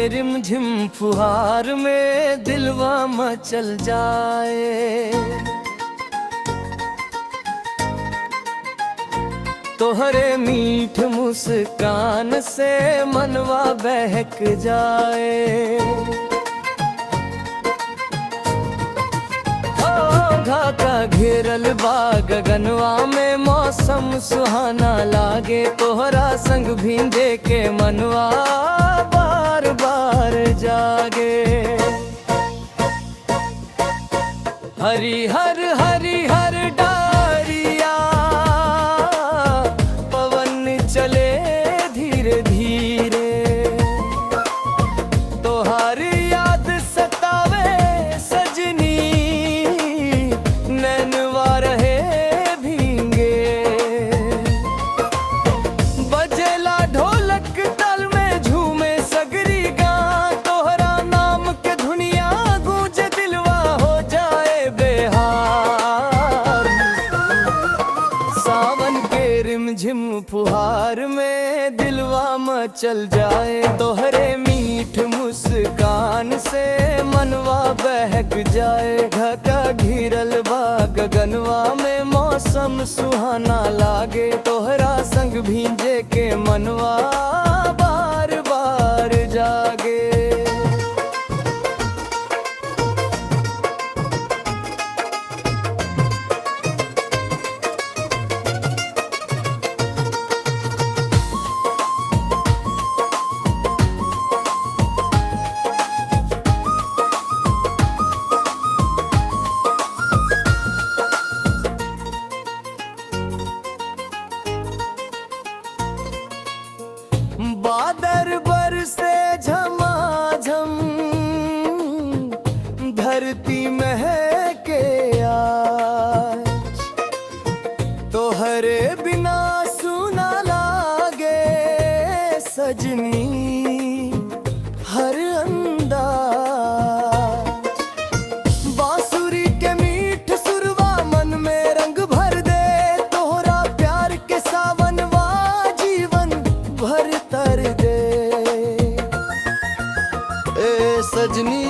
रिमझिम फुहार में दिलवा मचल जाए। तोहरे मीठ मुस्कान से मनवा बहक जाए। घाटा घेरल बा गगनवा में मौसम सुहाना लागे। तोहरा संग भींजे के मनवा बार बार जागे। हरी हर डारिया पवन चले धीरे धीरे। तोहार याद सतावे सजनी नैनवा रहे भींगे। बजेला ढोलक ताल में झूमे सगरी गां। तोहरा नाम के धुनिया गूंजे दिलवा हो जाए बेहार। सावन के रिमझिम फुहार में दिलवा मचल जाए। तोहरे मीठ मुस्कान से मनवा बहक जाए। ढका घिरल बा गगनवा में मौसम सुहाना लागे। तोहरा संग भींजे के मनवा बार बार जागे। बादर बरसे झमाझम धरती महके आज। तोहरे बिना सुना लागे सजनी हर अंदाज। बांसुरी के मीठ सुरवा मन में रंग भर दे। तोहरा प्यार के सावनवा जीवन भर तर दे। ए सजनी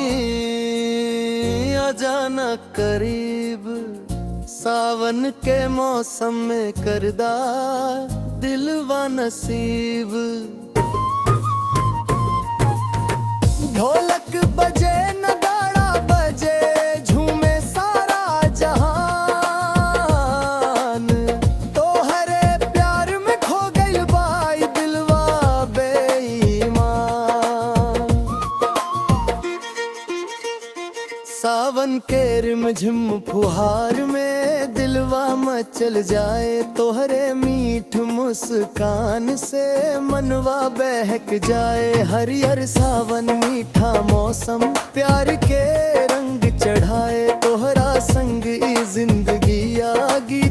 अजाना करीब सावन के मौसम में करदा दिलवा नसीब। ढोलक बजे नगाड़ा बजे झूमे सारा जहान। तोहरे प्यार में खो गइल बाई दिलवा बेईमान। सावन के रिमझिम फुहार में दिलवा मचल जाए। तोहरे मीठ मुस्कान से मनवा बहक जाए। हरियर सावन मीठा मौसम प्यार के रंग चढ़ाए। तोहरा संग ई जिंदगी आगी